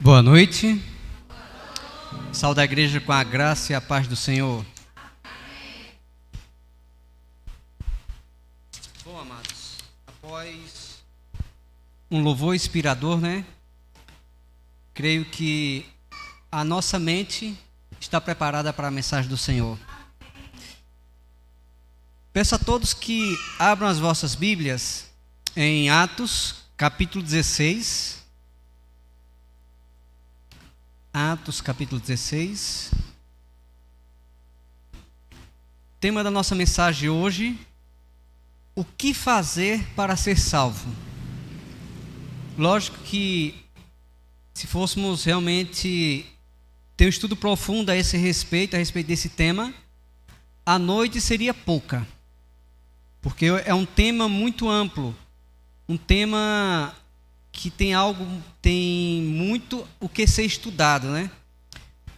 Boa noite. Saúde a igreja com a graça e a paz do Senhor. Bom, amados, após um louvor inspirador, creio que a nossa mente está preparada para a mensagem do Senhor. Peço a todos que abram as vossas Bíblias em Atos, capítulo 16. Atos, capítulo 16. Tema da nossa mensagem hoje: o que fazer para ser salvo? Lógico que, se fôssemos realmente ter um estudo profundo a respeito desse tema, a noite seria pouca, porque é um tema muito amplo, um tema que tem muito o que ser estudado,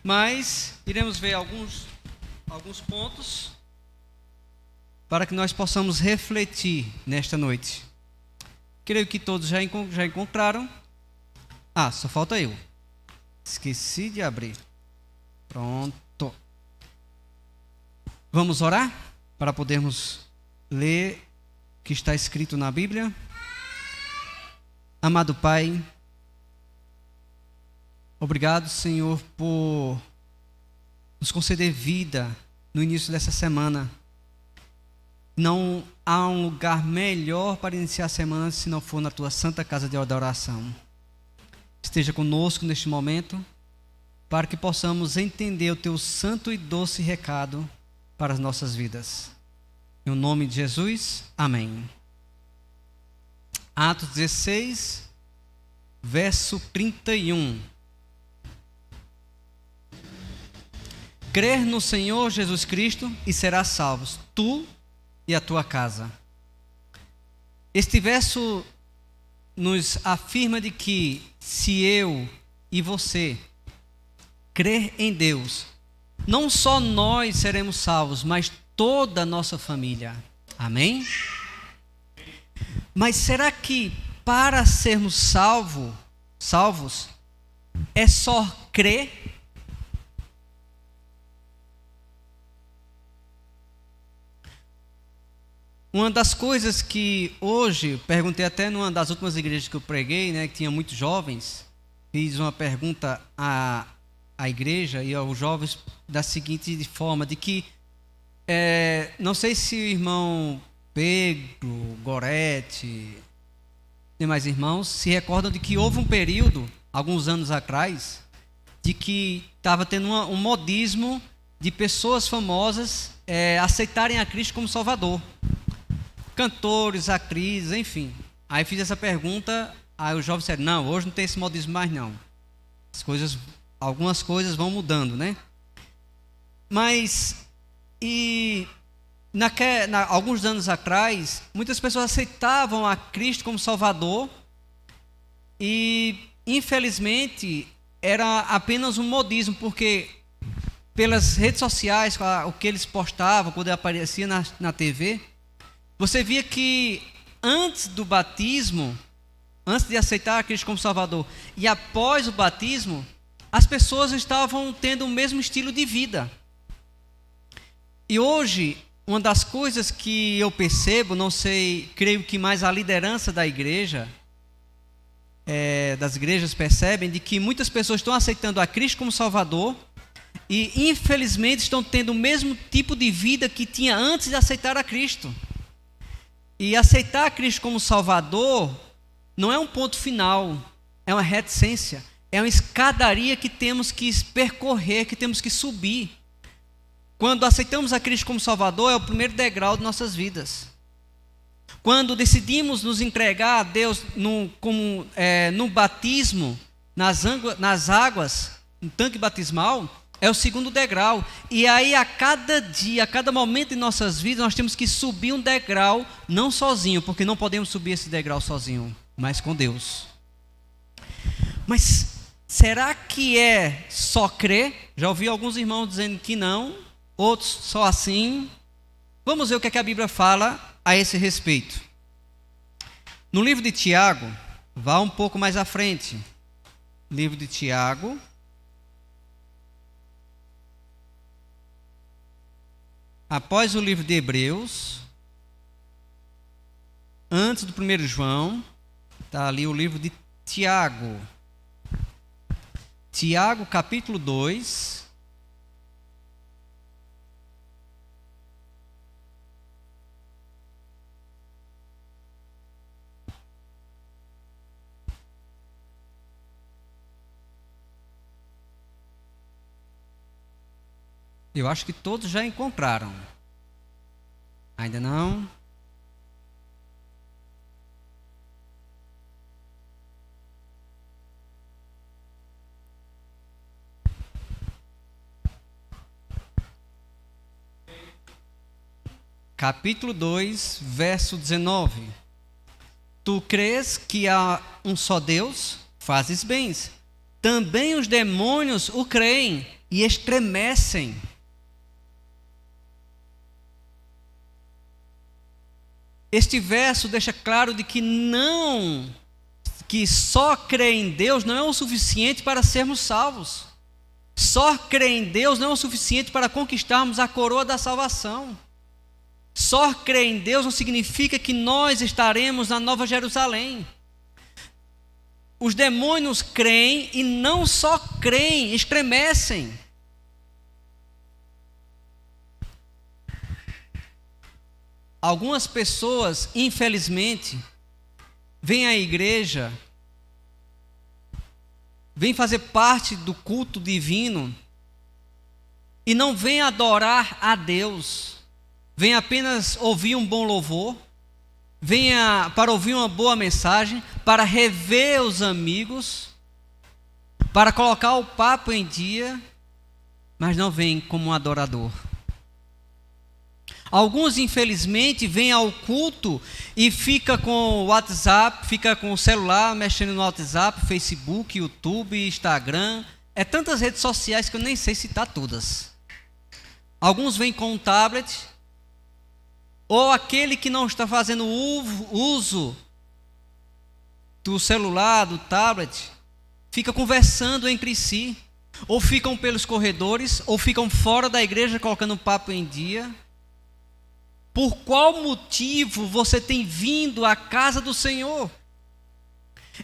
Mas iremos ver alguns pontos para que nós possamos refletir nesta noite. Creio que todos já encontraram. Só falta eu. Esqueci de abrir. Pronto. Vamos orar para podermos ler o que está escrito na Bíblia. Amado Pai, obrigado, Senhor, por nos conceder vida no início dessa semana. Não há um lugar melhor para iniciar a semana se não for na Tua santa casa de oração. Esteja conosco neste momento, para que possamos entender o Teu santo e doce recado para as nossas vidas. Em nome de Jesus, amém. Atos 16, verso 31. Crer no Senhor Jesus Cristo e serás salvo, tu e a tua casa. Este verso nos afirma de que se eu e você crer em Deus, não só nós seremos salvos, mas toda a nossa família. Amém? Mas será que para sermos salvos é só crer? Uma das coisas que hoje, perguntei até numa das últimas igrejas que eu preguei, que tinha muitos jovens, fiz uma pergunta à igreja e aos jovens da seguinte forma, de que, não sei se o irmão Pedro, Gorete, demais irmãos, se recordam de que houve um período, alguns anos atrás, de que estava tendo um modismo de pessoas famosas aceitarem a Cristo como Salvador. Cantores, atrizes, enfim. Aí fiz essa pergunta, aí os jovens disseram, não, hoje não tem esse modismo mais não. Algumas coisas vão mudando, Mas, alguns anos atrás, muitas pessoas aceitavam a Cristo como Salvador e, infelizmente, era apenas um modismo, porque pelas redes sociais, o que eles postavam, quando aparecia na TV, você via que antes do batismo, antes de aceitar a Cristo como Salvador e após o batismo, as pessoas estavam tendo o mesmo estilo de vida. E hoje, uma das coisas que eu percebo, não sei, creio que mais a liderança da igreja, das igrejas percebem, de que muitas pessoas estão aceitando a Cristo como Salvador e infelizmente estão tendo o mesmo tipo de vida que tinha antes de aceitar a Cristo. E aceitar a Cristo como Salvador não é um ponto final, é uma reticência, é uma escadaria que temos que percorrer, que temos que subir. Quando aceitamos a Cristo como Salvador, é o primeiro degrau de nossas vidas. Quando decidimos nos entregar a Deus no batismo, nas águas, no tanque batismal, é o segundo degrau. E aí a cada dia, a cada momento de nossas vidas, nós temos que subir um degrau, não sozinho, porque não podemos subir esse degrau sozinho, mas com Deus. Mas será que é só crer? Já ouvi alguns irmãos dizendo que não, outros só assim. Vamos ver o que a Bíblia fala a esse respeito. No livro de Tiago, vá um pouco mais à frente. livro de Tiago. Após o livro de Hebreus, antes do 1 João, está ali o livro de Tiago. Tiago, capítulo 2. Eu acho que todos já encontraram. Ainda não? Capítulo 2, verso 19. Tu crês que há um só Deus? Fazes bem. Também os demônios o creem e estremecem. Este verso deixa claro de que só crer em Deus não é o suficiente para sermos salvos. Só crer em Deus não é o suficiente para conquistarmos a coroa da salvação. Só crer em Deus não significa que nós estaremos na Nova Jerusalém. Os demônios creem e não só creem, estremecem. Algumas pessoas, infelizmente, vêm à igreja, vêm fazer parte do culto divino e não vêm adorar a Deus, vêm apenas ouvir um bom louvor, vêm para ouvir uma boa mensagem, para rever os amigos, para colocar o papo em dia, mas não vêm como um adorador. Alguns, infelizmente, vêm ao culto e fica com o WhatsApp, fica com o celular, mexendo no WhatsApp, Facebook, YouTube, Instagram. É tantas redes sociais que eu nem sei citar todas. Alguns vêm com um tablet, ou aquele que não está fazendo uso do celular, do tablet, fica conversando entre si, ou ficam pelos corredores, ou ficam fora da igreja colocando o papo em dia. Por qual motivo você tem vindo à casa do Senhor?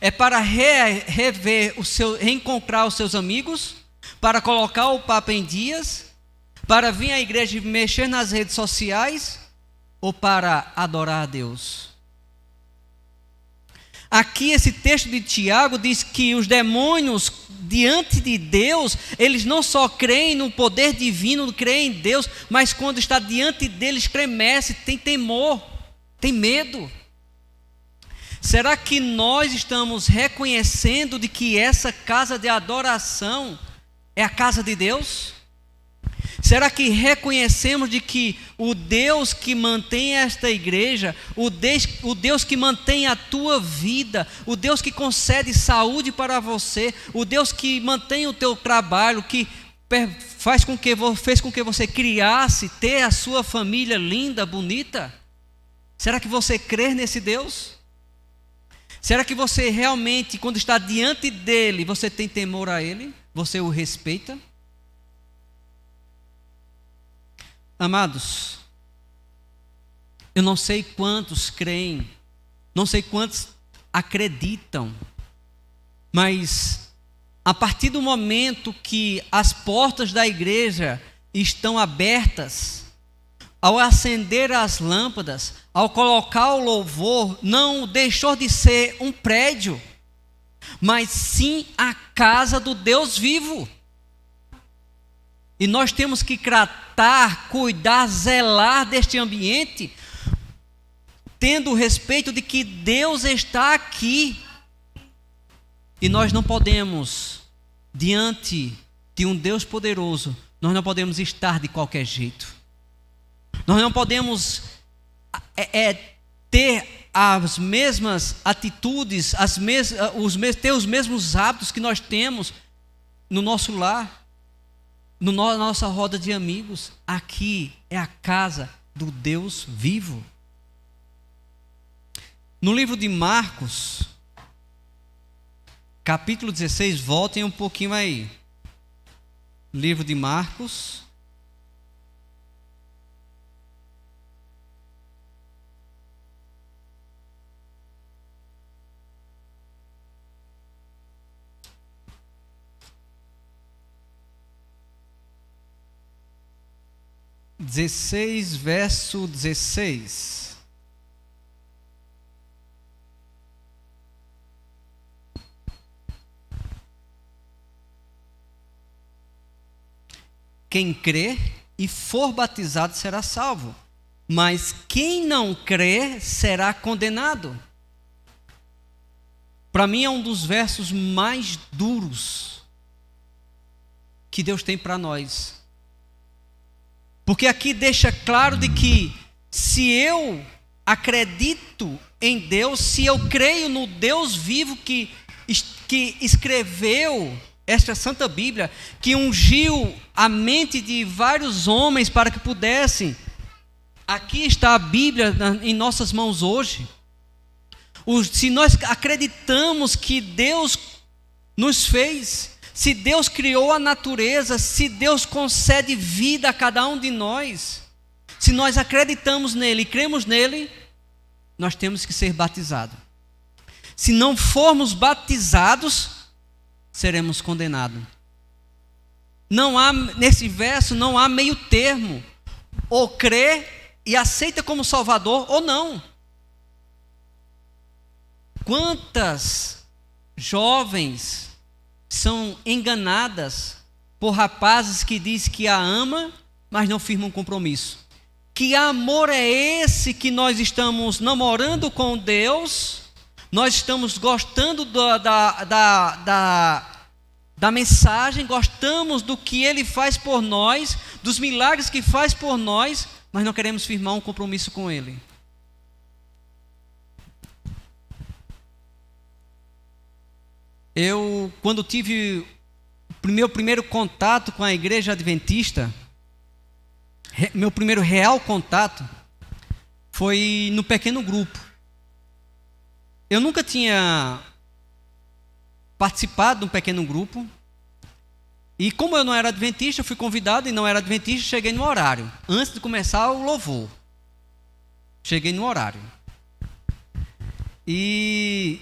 É para reencontrar os seus amigos? Para colocar o papo em dias? Para vir à igreja e mexer nas redes sociais? Ou para adorar a Deus? Aqui esse texto de Tiago diz que os demônios diante de Deus, eles não só creem no poder divino, creem em Deus, mas quando está diante deles estremece, tem temor, tem medo. Será que nós estamos reconhecendo de que essa casa de adoração é a casa de Deus? Será que reconhecemos de que o Deus que mantém esta igreja, o Deus que mantém a tua vida, o Deus que concede saúde para você, o Deus que mantém o teu trabalho, que fez com que você criasse, ter a sua família linda, bonita? Será que você crê nesse Deus? Será que você realmente, quando está diante dele, você tem temor a ele? Você o respeita? Amados, eu não sei quantos creem, não sei quantos acreditam, mas a partir do momento que as portas da igreja estão abertas, ao acender as lâmpadas, ao colocar o louvor, não deixou de ser um prédio, mas sim a casa do Deus vivo. E nós temos que tratar, cuidar, zelar deste ambiente, tendo o respeito de que Deus está aqui. E nós não podemos, diante de um Deus poderoso, nós não podemos estar de qualquer jeito. Nós não podemos ter as mesmas atitudes, ter os mesmos hábitos que nós temos no nosso lar. Na nossa roda de amigos. Aqui é a casa do Deus vivo. No livro de Marcos, capítulo 16, voltem um pouquinho aí. Livro de Marcos. Verso 16. Quem crê e for batizado será salvo, mas quem não crê será condenado. Para mim é um dos versos mais duros que Deus tem para nós. Porque aqui deixa claro de que se eu acredito em Deus, se eu creio no Deus vivo que escreveu esta Santa Bíblia, que ungiu a mente de vários homens para que pudessem, aqui está a Bíblia em nossas mãos hoje. Se nós acreditamos que Deus nos fez, se Deus criou a natureza, se Deus concede vida a cada um de nós, se nós acreditamos nele e cremos nele, nós temos que ser batizados. Se não formos batizados, seremos condenados. Não há, nesse verso, não há meio termo. Ou crê e aceita como Salvador, ou não. Quantas jovens são enganadas por rapazes que dizem que a ama, mas não firmam compromisso. Que amor é esse que nós estamos namorando com Deus? Nós estamos gostando da mensagem, gostamos do que Ele faz por nós, dos milagres que faz por nós, mas não queremos firmar um compromisso com Ele. Eu, quando tive meu primeiro contato com a igreja adventista, meu primeiro real contato foi no pequeno grupo. Eu nunca tinha participado de um pequeno grupo. E como eu não era adventista, eu fui convidado e não era adventista, cheguei no horário. Antes de começar o louvor. Cheguei no horário. E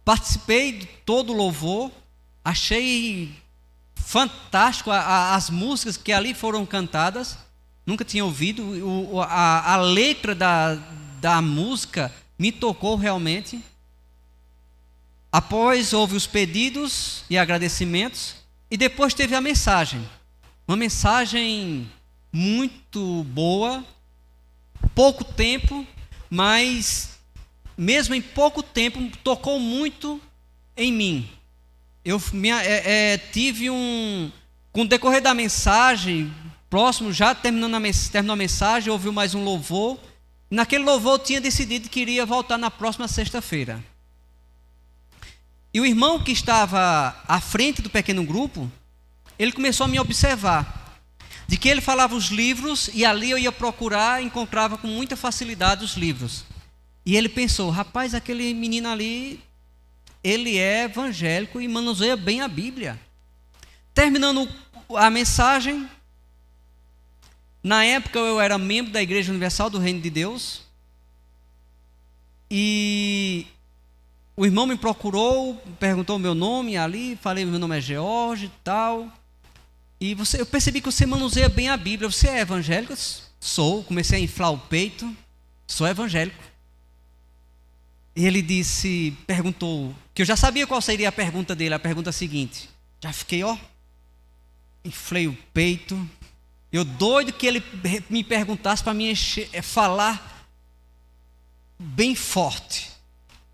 participei de todo o louvor. Achei fantástico as músicas que ali foram cantadas. Nunca tinha ouvido. A letra da música me tocou realmente. Após houve os pedidos e agradecimentos. E depois teve a mensagem. Uma mensagem muito boa. Pouco tempo, mas mesmo em pouco tempo tocou muito em mim. Eu tive com o decorrer da mensagem, próximo, já terminou a mensagem, ouviu mais um louvor. Naquele louvor eu tinha decidido que iria voltar na próxima sexta-feira. E o irmão que estava à frente do pequeno grupo, ele começou a me observar. De que ele falava os livros e ali eu ia procurar, encontrava com muita facilidade os livros. E ele pensou, rapaz, aquele menino ali, ele é evangélico e manuseia bem a Bíblia. Terminando a mensagem, na época eu era membro da Igreja Universal do Reino de Deus. E o irmão me procurou, perguntou o meu nome ali, falei, meu nome é George e tal. E eu percebi que você manuseia bem a Bíblia. Você é evangélico? Sou. Comecei a inflar o peito. Sou evangélico. E ele perguntou, que eu já sabia qual seria a pergunta dele, a pergunta seguinte. Já fiquei, inflei o peito. Eu doido que ele me perguntasse para me falar bem forte.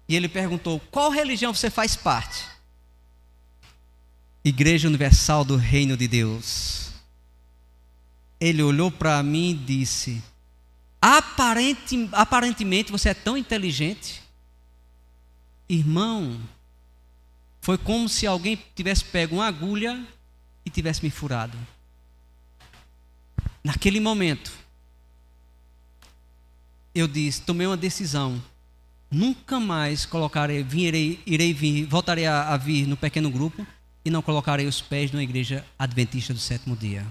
E ele perguntou, qual religião você faz parte? Igreja Universal do Reino de Deus. Ele olhou para mim e disse, aparentemente você é tão inteligente. Irmão, foi como se alguém tivesse pego uma agulha e tivesse me furado. Naquele momento, eu tomei uma decisão. Nunca mais voltarei a vir no pequeno grupo e não colocarei os pés numa igreja adventista do sétimo dia.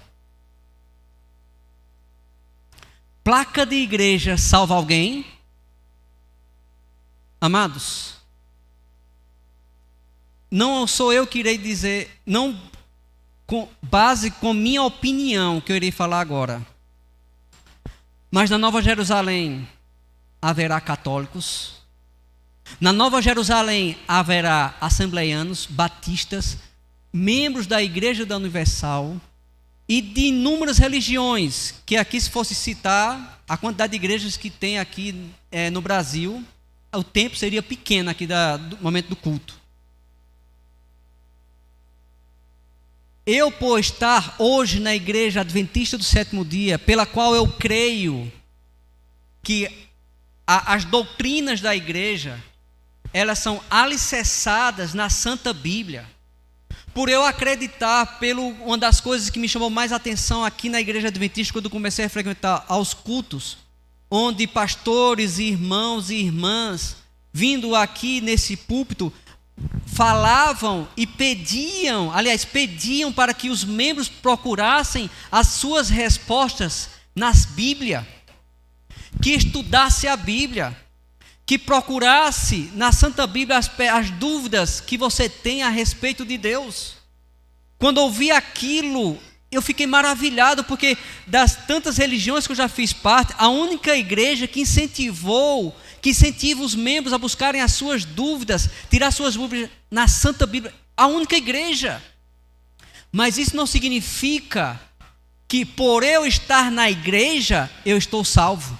Placa de igreja salva alguém? Amados, não sou eu que irei dizer, não com base com minha opinião que eu irei falar agora. Mas na Nova Jerusalém haverá católicos. Na Nova Jerusalém haverá assembleianos, batistas, membros da Igreja da Universal e de inúmeras religiões, que aqui, se fosse citar a quantidade de igrejas que tem aqui no Brasil, o tempo seria pequeno aqui do momento do culto. Eu, por estar hoje na Igreja Adventista do Sétimo Dia, pela qual eu creio que as doutrinas da igreja, elas são alicerçadas na Santa Bíblia. Por eu acreditar, uma das coisas que me chamou mais atenção aqui na Igreja Adventista, quando eu comecei a frequentar aos cultos, onde pastores, irmãos e irmãs, vindo aqui nesse púlpito, falavam e pediam para que os membros procurassem as suas respostas nas Bíblias, que estudasse a Bíblia, que procurasse na Santa Bíblia as dúvidas que você tem a respeito de Deus. Quando ouvi aquilo, eu fiquei maravilhado, porque das tantas religiões que eu já fiz parte, a única igreja que incentiva os membros a buscarem as suas dúvidas, tirar suas dúvidas na Santa Bíblia, a única igreja. Mas isso não significa que por eu estar na igreja, eu estou salvo.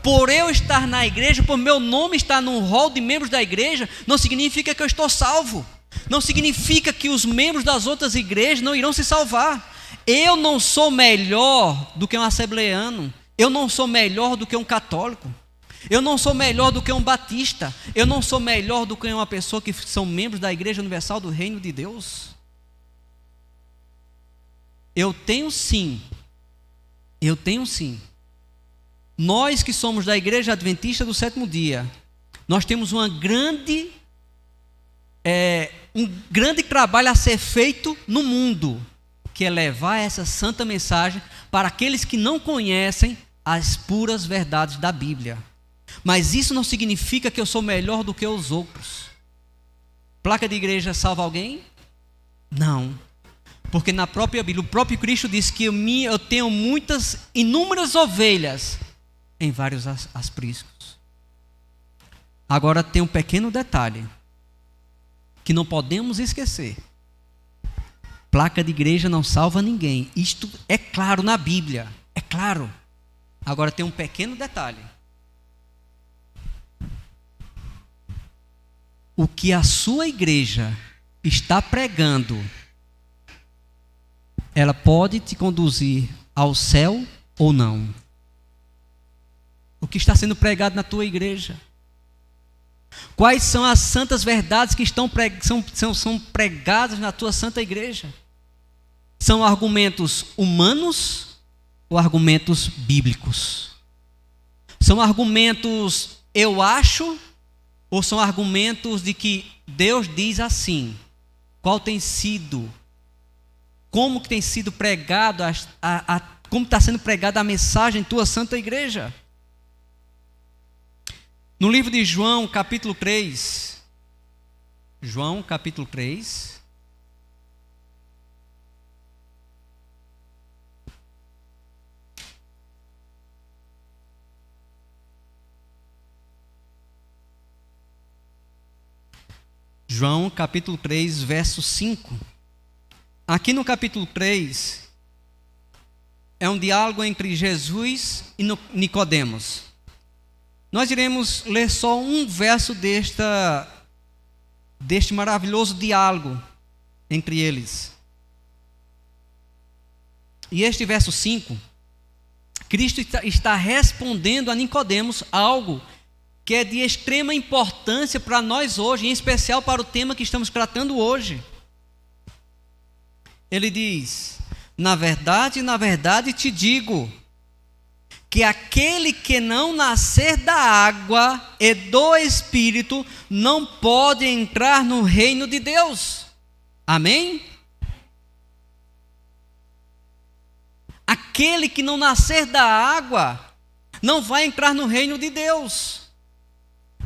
Por eu estar na igreja, por meu nome estar no rol de membros da igreja, não significa que eu estou salvo. Não significa que os membros das outras igrejas não irão se salvar. Eu não sou melhor do que um assembleiano. Eu não sou melhor do que um católico. Eu não sou melhor do que um batista. Eu não sou melhor do que uma pessoa que são membros da Igreja Universal do Reino de Deus. Eu tenho sim. Nós que somos da Igreja Adventista do Sétimo Dia, nós temos um grande trabalho a ser feito no mundo, que é levar essa santa mensagem para aqueles que não conhecem as puras verdades da Bíblia. Mas isso não significa que eu sou melhor do que os outros. Placa de igreja salva alguém? Não. Porque na própria Bíblia, o próprio Cristo disse que eu tenho inúmeras ovelhas em vários apriscos. Agora tem um pequeno detalhe que não podemos esquecer. Placa de igreja não salva ninguém. Isto é claro na Bíblia, é claro. Agora tem um pequeno detalhe. O que a sua igreja está pregando, ela pode te conduzir ao céu ou não. O que está sendo pregado na tua igreja? Quais são as santas verdades que são pregadas na tua santa igreja? São argumentos humanos ou argumentos bíblicos? São argumentos eu acho ou são argumentos de que Deus diz assim? Como tem sido pregado, como está sendo pregada a mensagem em tua santa igreja? No livro de João, capítulo 3. João, capítulo 3. João, capítulo 3, verso 5. Aqui no capítulo 3, é um diálogo entre Jesus e Nicodemos. Nós iremos ler só um verso deste maravilhoso diálogo entre eles. E este verso 5, Cristo está respondendo a Nicodemos algo que é de extrema importância para nós hoje, em especial para o tema que estamos tratando hoje. Ele diz: na verdade te digo, que aquele que não nascer da água e do Espírito não pode entrar no reino de Deus. Amém? Aquele que não nascer da água não vai entrar no reino de Deus.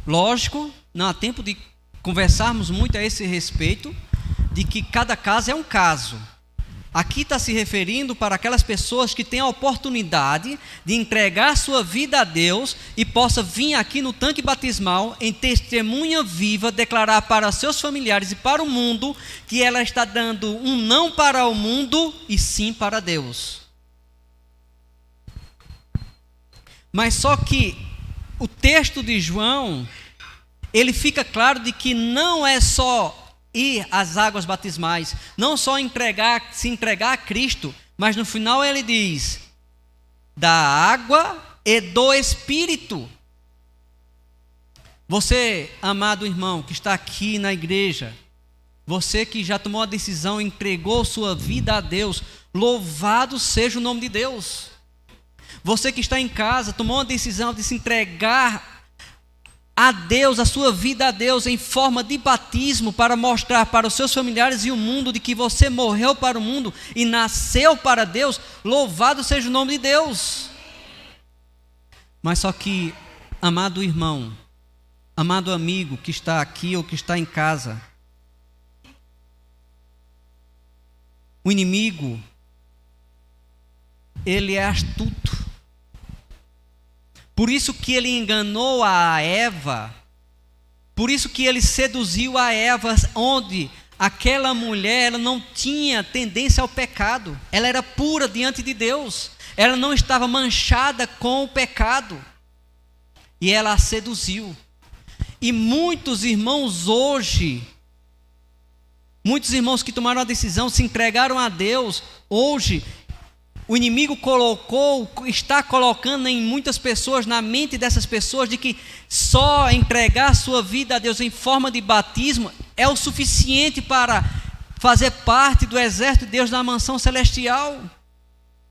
Lógico, não há tempo de conversarmos muito a esse respeito, de que cada caso é um caso. Aqui está se referindo para aquelas pessoas que têm a oportunidade de entregar sua vida a Deus e possa vir aqui no tanque batismal em testemunha viva, declarar para seus familiares e para o mundo que ela está dando um não para o mundo e sim para Deus. Mas só que o texto de João, ele fica claro de que não é só ir às águas batismais, não só se entregar a Cristo, mas no final ele diz, da água e do Espírito. Você, amado irmão, que está aqui na igreja, você que já tomou a decisão, entregou sua vida a Deus, louvado seja o nome de Deus. Você que está em casa, tomou a decisão de se entregar a Deus, a sua vida a Deus em forma de batismo, para mostrar para os seus familiares e o mundo de que você morreu para o mundo e nasceu para Deus, louvado seja o nome de Deus. Mas só que, amado irmão, amado amigo que está aqui ou que está em casa, o inimigo, ele é astuto. Por isso que ele enganou a Eva, por isso que ele seduziu a Eva, onde aquela mulher ela não tinha tendência ao pecado, ela era pura diante de Deus, ela não estava manchada com o pecado, e ela a seduziu. E muitos irmãos hoje, muitos irmãos que tomaram a decisão, se entregaram a Deus, hoje, o inimigo está colocando em muitas pessoas, na mente dessas pessoas, de que só entregar sua vida a Deus em forma de batismo é o suficiente para fazer parte do exército de Deus na mansão celestial.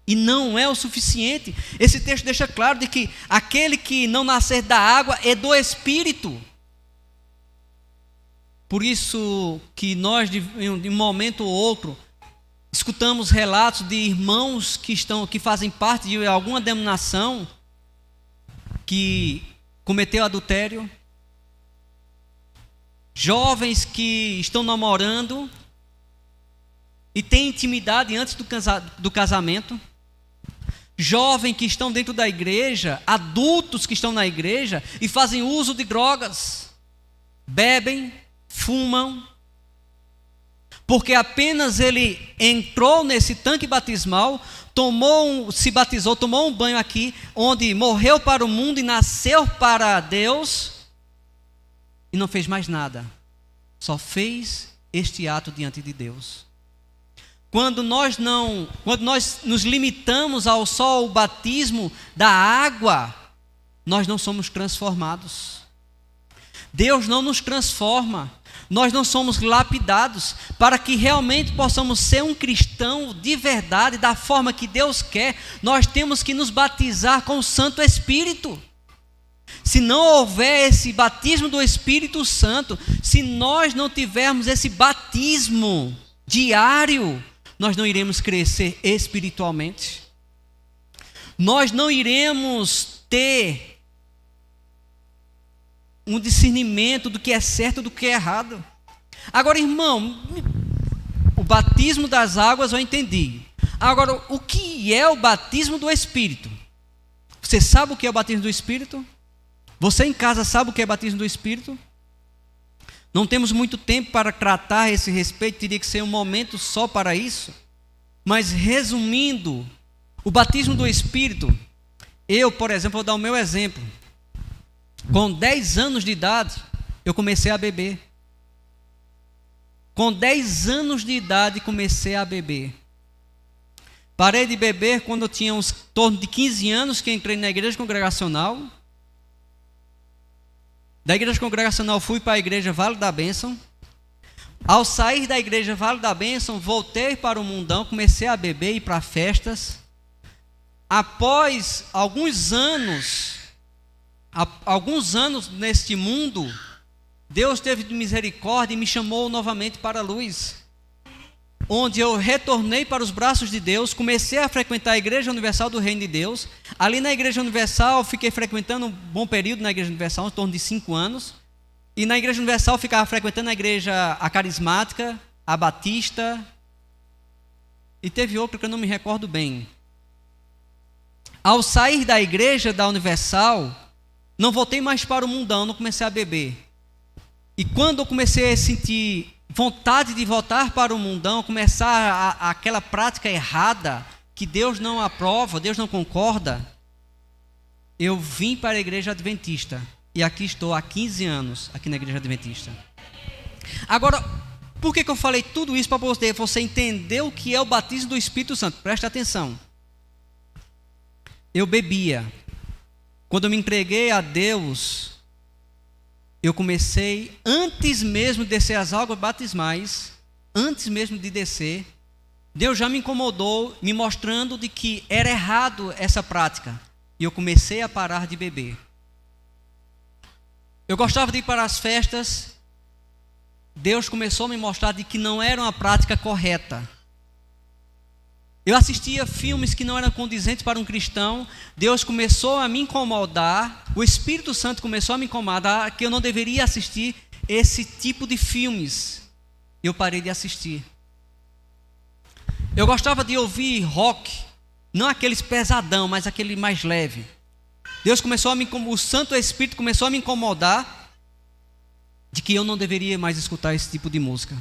E não é o suficiente. Esse texto deixa claro de que aquele que não nascer da água é do Espírito. Por isso que nós, de um momento ou outro, escutamos relatos de irmãos que fazem parte de alguma denominação que cometeu adultério, jovens que estão namorando e têm intimidade antes do casamento, jovens que estão dentro da igreja, adultos que estão na igreja e fazem uso de drogas, bebem, fumam, porque apenas ele entrou nesse tanque batismal, se batizou, tomou um banho aqui, onde morreu para o mundo e nasceu para Deus, e não fez mais nada, só fez este ato diante de Deus. Quando nós nos limitamos ao só o batismo da água, nós não somos transformados. Deus não nos transforma. Nós não somos lapidados para que realmente possamos ser um cristão de verdade, da forma que Deus quer. Nós temos que nos batizar com o Santo Espírito. Se não houver esse batismo do Espírito Santo, se nós não tivermos esse batismo diário, nós não iremos crescer espiritualmente. Nós não iremos ter um discernimento do que é certo e do que é errado. Agora, irmão, o batismo das águas eu entendi. Agora, o que é o batismo do Espírito? Você sabe o que é o batismo do Espírito? Você em casa sabe o que é o batismo do Espírito? Não temos muito tempo para tratar a esse respeito, teria que ser um momento só para isso. Mas resumindo, o batismo do Espírito, eu, por exemplo, vou dar o meu exemplo. Com 10 anos de idade, eu comecei a beber. Com 10 anos de idade, comecei a beber. Parei de beber quando eu tinha uns torno de 15 anos, que entrei na igreja congregacional. Da igreja congregacional fui para a igreja Vale da Bênção. Ao sair da igreja Vale da Bênção, voltei para o mundão, comecei a beber e ir para festas. após alguns anos neste mundo, Deus teve misericórdia e me chamou novamente para a luz, onde eu retornei para os braços de Deus, comecei a frequentar a Igreja Universal do Reino de Deus. Ali na Igreja Universal, fiquei frequentando um bom período na Igreja Universal, em torno de 5 anos. E na Igreja Universal ficava frequentando a Igreja a Carismática, a Batista, e teve outra que eu não me recordo bem. Ao sair da Igreja da Universal, não voltei mais para o mundão, não comecei a beber. E quando eu comecei a sentir vontade de voltar para o mundão, começar aquela prática errada, que Deus não aprova, Deus não concorda, eu vim para a Igreja Adventista. E aqui estou há 15 anos, aqui na Igreja Adventista. Agora, por que eu falei tudo isso? Para você entender o que é o batismo do Espírito Santo. Preste atenção. Eu bebia. Quando eu me entreguei a Deus, eu comecei, antes mesmo de descer as águas batismais, antes mesmo de descer, Deus já me incomodou, me mostrando de que era errado essa prática. E eu comecei a parar de beber. Eu gostava de ir para as festas. Deus começou a me mostrar de que não era uma prática correta. Eu assistia filmes que não eram condizentes para um cristão. Deus começou a me incomodar. O Espírito Santo começou a me incomodar que eu não deveria assistir esse tipo de filmes. Eu parei de assistir. Eu gostava de ouvir rock, não aqueles pesadão, mas aquele mais leve. Deus começou o Santo Espírito começou a me incomodar de que eu não deveria mais escutar esse tipo de música.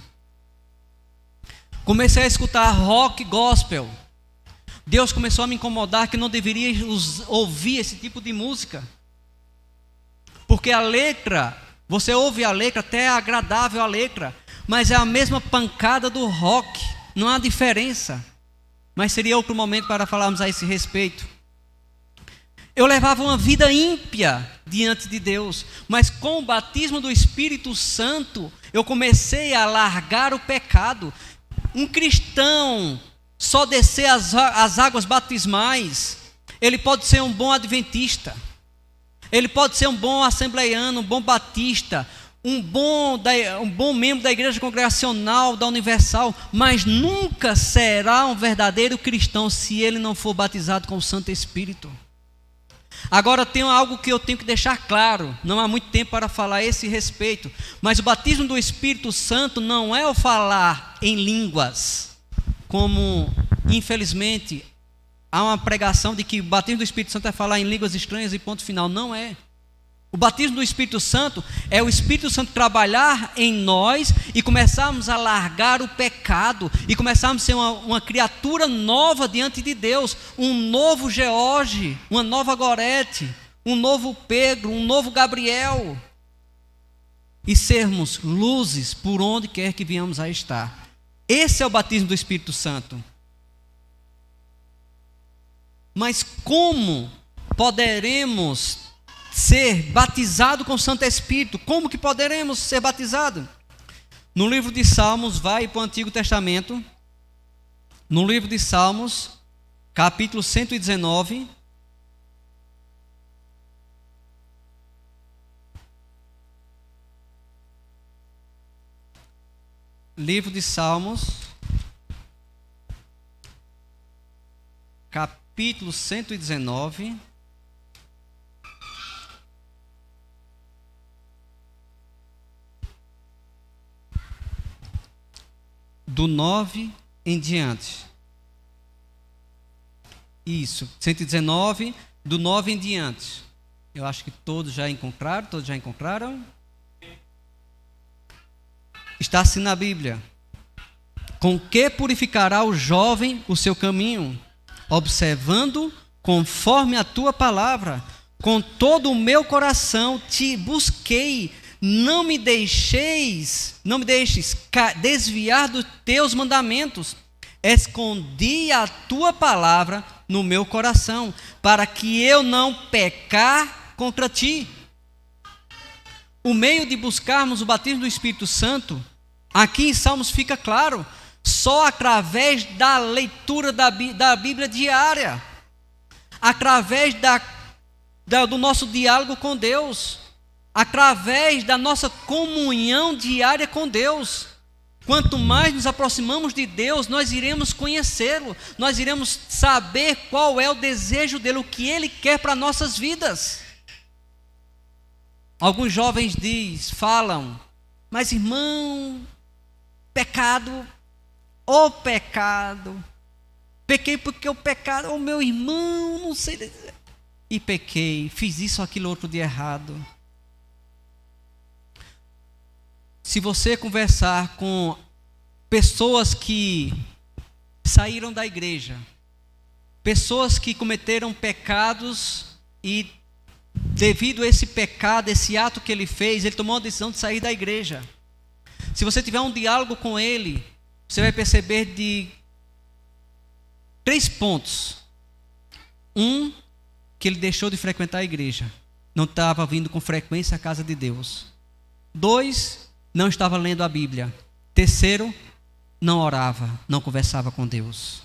Comecei a escutar rock gospel. Deus começou a me incomodar que eu não deveria ouvir esse tipo de música. Porque a letra, você ouve a letra, até é agradável a letra, mas é a mesma pancada do rock, não há diferença. Mas seria outro momento para falarmos a esse respeito. Eu levava uma vida ímpia diante de Deus, mas com o batismo do Espírito Santo, eu comecei a largar o pecado. Um cristão só descer as águas batismais, ele pode ser um bom adventista, ele pode ser um bom assembleiano, um bom batista, um bom membro da igreja congregacional, da Universal, mas nunca será um verdadeiro cristão se ele não for batizado com o Santo Espírito. Agora tem algo que eu tenho que deixar claro, não há muito tempo para falar a esse respeito, mas o batismo do Espírito Santo não é o falar em línguas, como infelizmente há uma pregação de que o batismo do Espírito Santo é falar em línguas estranhas e ponto final. Não é. O batismo do Espírito Santo é o Espírito Santo trabalhar em nós e começarmos a largar o pecado e começarmos a ser uma criatura nova diante de Deus, um novo George, uma nova Gorete, um novo Pedro, um novo Gabriel, e sermos luzes por onde quer que venhamos a estar. Esse é o batismo do Espírito Santo. Mas como poderemos ser batizado com o Santo Espírito? Como que poderemos ser batizados? No livro de Salmos, vai para o Antigo Testamento, no livro de Salmos, capítulo 119, livro de Salmos, capítulo 119, do 9 em diante. Isso, 119, do 9 em diante. Eu acho que todos já encontraram. Está assim na Bíblia: com que purificará o jovem o seu caminho? Observando conforme a tua palavra. Com todo o meu coração te busquei. Não me deixes desviar dos teus mandamentos. Escondi a tua palavra no meu coração, para que eu não pecar contra ti. O meio de buscarmos o batismo do Espírito Santo, aqui em Salmos fica claro, só através da leitura da Bíblia diária. através do nosso diálogo com Deus, através da nossa comunhão diária com Deus. Quanto mais nos aproximamos de Deus, nós iremos conhecê-lo, nós iremos saber qual é o desejo dele, o que ele quer para nossas vidas. Alguns jovens falam, mas irmão, pecado, pequei porque o pecado, meu irmão, não sei dizer. E pequei, fiz isso, aquilo, outro de errado. Se você conversar com pessoas que saíram da igreja, pessoas que cometeram pecados e devido a esse pecado, esse ato que ele fez, ele tomou a decisão de sair da igreja. Se você tiver um diálogo com ele, você vai perceber de 3 pontos. Que ele deixou de frequentar a igreja, não estava vindo com frequência à casa de Deus. 2, não estava lendo a Bíblia. 3, não orava, não conversava com Deus.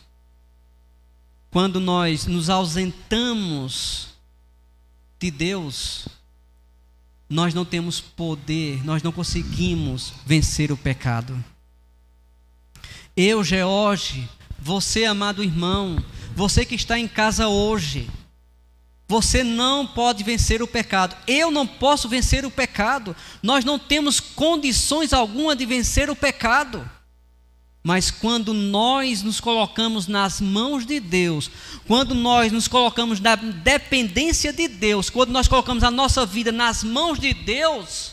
Quando nós nos ausentamos de Deus, nós não temos poder, nós não conseguimos vencer o pecado. Eu, George, você, amado irmão, você que está em casa hoje, você não pode vencer o pecado. Eu não posso vencer o pecado. Nós não temos condições alguma de vencer o pecado. Mas quando nós nos colocamos nas mãos de Deus, quando nós nos colocamos na dependência de Deus, quando nós colocamos a nossa vida nas mãos de Deus,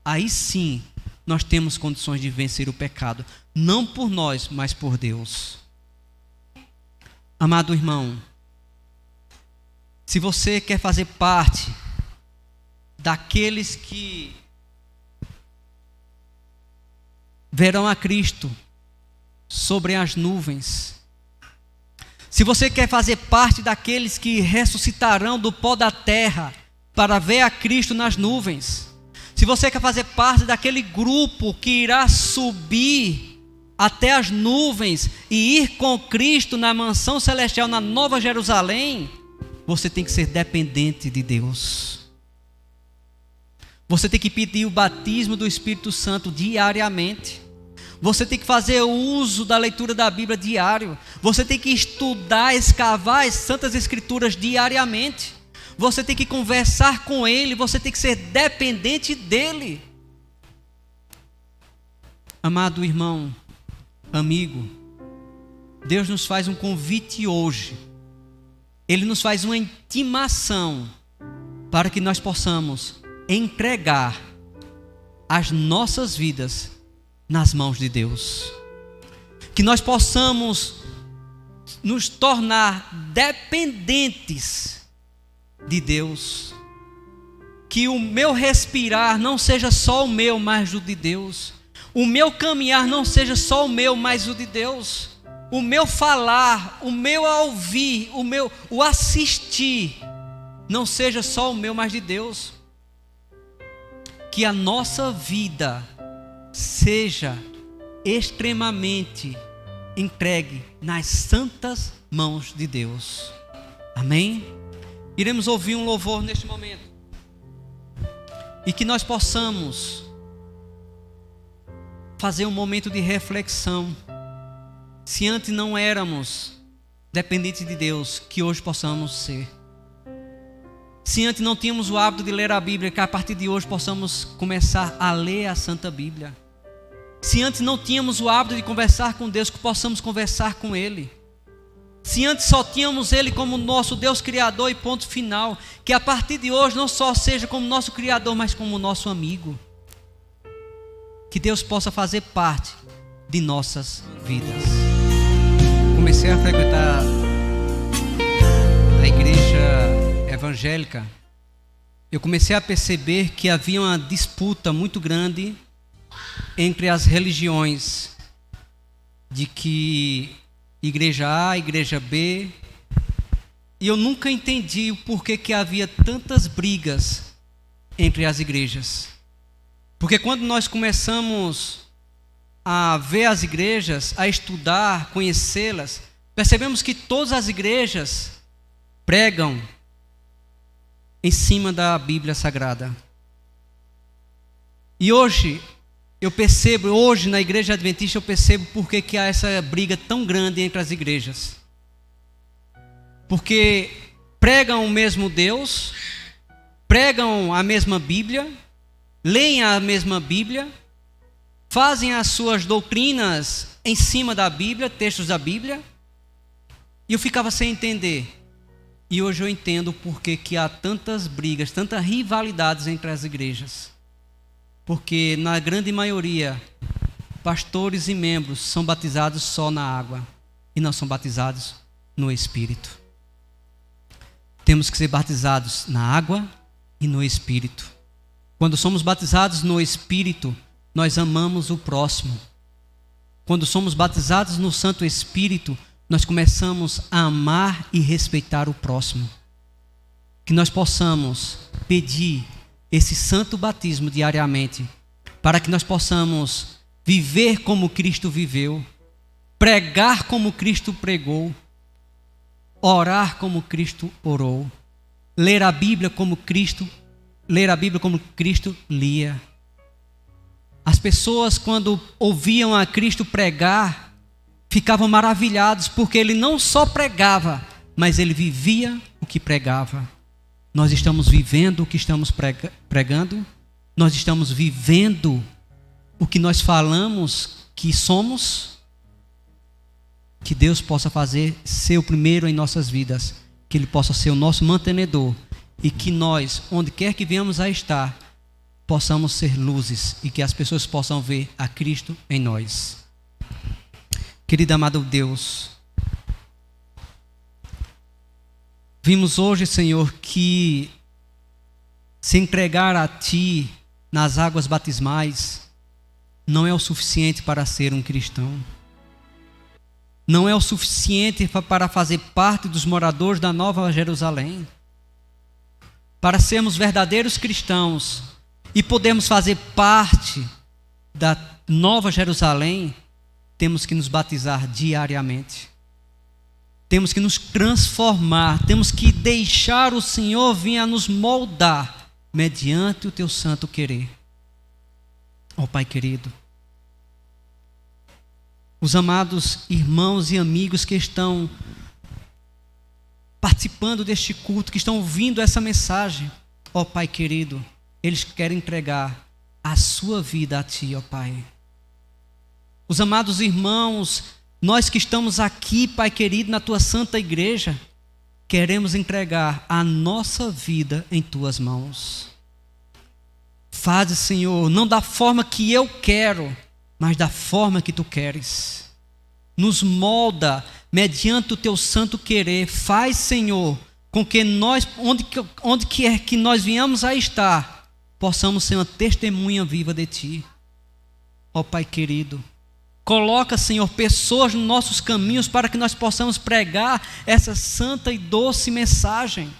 aí sim nós temos condições de vencer o pecado. Não por nós, mas por Deus. Amado irmão, se você quer fazer parte daqueles que verão a Cristo sobre as nuvens, se você quer fazer parte daqueles que ressuscitarão do pó da terra para ver a Cristo nas nuvens, se você quer fazer parte daquele grupo que irá subir até as nuvens e ir com Cristo na mansão celestial, na Nova Jerusalém, você tem que ser dependente de Deus. Você tem que pedir o batismo do Espírito Santo diariamente. Você tem que fazer uso da leitura da Bíblia diário. Você tem que estudar, escavar as Santas Escrituras diariamente. Você tem que conversar com Ele. Você tem que ser dependente dEle. Amado irmão, amigo, Deus nos faz um convite hoje. Ele nos faz uma intimação para que nós possamos entregar as nossas vidas nas mãos de Deus. Que nós possamos nos tornar dependentes de Deus. Que o meu respirar não seja só o meu, mas o de Deus. O meu caminhar não seja só o meu, mas o de Deus. O meu falar, o meu ouvir, o assistir, não seja só o meu, mas de Deus. Que a nossa vida seja extremamente entregue nas santas mãos de Deus. Amém? Iremos ouvir um louvor neste momento. E que nós possamos fazer um momento de reflexão. Se antes não éramos dependentes de Deus, que hoje possamos ser. Se antes não tínhamos o hábito de ler a Bíblia, que a partir de hoje possamos começar a ler a Santa Bíblia. Se antes não tínhamos o hábito de conversar com Deus, que possamos conversar com Ele. Se antes só tínhamos Ele como nosso Deus Criador e ponto final, que a partir de hoje não só seja como nosso Criador, mas como nosso amigo. Que Deus possa fazer parte de nossas vidas. Comecei a frequentar a igreja evangélica. Eu comecei a perceber que havia uma disputa muito grande entre as religiões, de que igreja A, igreja B, e eu nunca entendi o porquê que havia tantas brigas entre as igrejas. Porque quando nós começamos a ver as igrejas, a estudar, conhecê-las, percebemos que todas as igrejas pregam em cima da Bíblia Sagrada. E hoje na Igreja Adventista eu percebo por que há essa briga tão grande entre as igrejas. Porque pregam o mesmo Deus, pregam a mesma Bíblia, leem a mesma Bíblia, fazem as suas doutrinas em cima da Bíblia, textos da Bíblia, e eu ficava sem entender. E hoje eu entendo por que há tantas brigas, tantas rivalidades entre as igrejas. Porque na grande maioria, pastores e membros são batizados só na água e não são batizados no Espírito. Temos que ser batizados na água e no Espírito. Quando somos batizados no Espírito, nós amamos o próximo. Quando somos batizados no Santo Espírito, nós começamos a amar e respeitar o próximo. Que nós possamos pedir esse santo batismo diariamente, para que nós possamos viver como Cristo viveu, pregar como Cristo pregou, orar como Cristo orou, ler a Bíblia como Cristo lia. As pessoas, quando ouviam a Cristo pregar, ficavam maravilhados, porque ele não só pregava, mas ele vivia o que pregava. Nós estamos vivendo o que estamos pregando? Nós estamos vivendo o que nós falamos que somos? Que Deus possa ser o primeiro em nossas vidas, que Ele possa ser o nosso mantenedor, e que nós, onde quer que venhamos a estar, possamos ser luzes e que as pessoas possam ver a Cristo em nós. Querido amado Deus, vimos hoje, Senhor, que se entregar a Ti nas águas batismais não é o suficiente para ser um cristão. Não é o suficiente para fazer parte dos moradores da Nova Jerusalém. Para sermos verdadeiros cristãos e podermos fazer parte da Nova Jerusalém, temos que nos batizar diariamente. Temos que nos transformar, temos que deixar o Senhor vir a nos moldar mediante o Teu santo querer. Ó Pai querido, os amados irmãos e amigos que estão participando deste culto, que estão ouvindo essa mensagem, ó Pai querido, eles querem entregar a sua vida a Ti, ó Pai. Os amados irmãos, nós que estamos aqui, Pai querido, na Tua santa igreja, queremos entregar a nossa vida em Tuas mãos. Faze, Senhor, não da forma que eu quero, mas da forma que Tu queres. Nos molda mediante o Teu santo querer. Faz, Senhor, com que nós, onde quer que nós venhamos a estar, possamos ser uma testemunha viva de Ti. Ó Pai querido, coloca, Senhor, pessoas nos nossos caminhos para que nós possamos pregar essa santa e doce mensagem.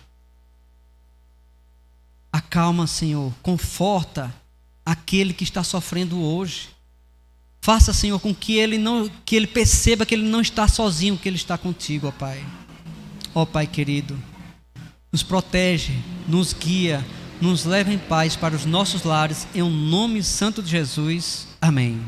Acalma, Senhor, conforta aquele que está sofrendo hoje. Faça, Senhor, com que ele perceba que ele não está sozinho, que ele está contigo, ó Pai. Ó Pai querido, nos protege, nos guia, nos leva em paz para os nossos lares, em nome santo de Jesus. Amém.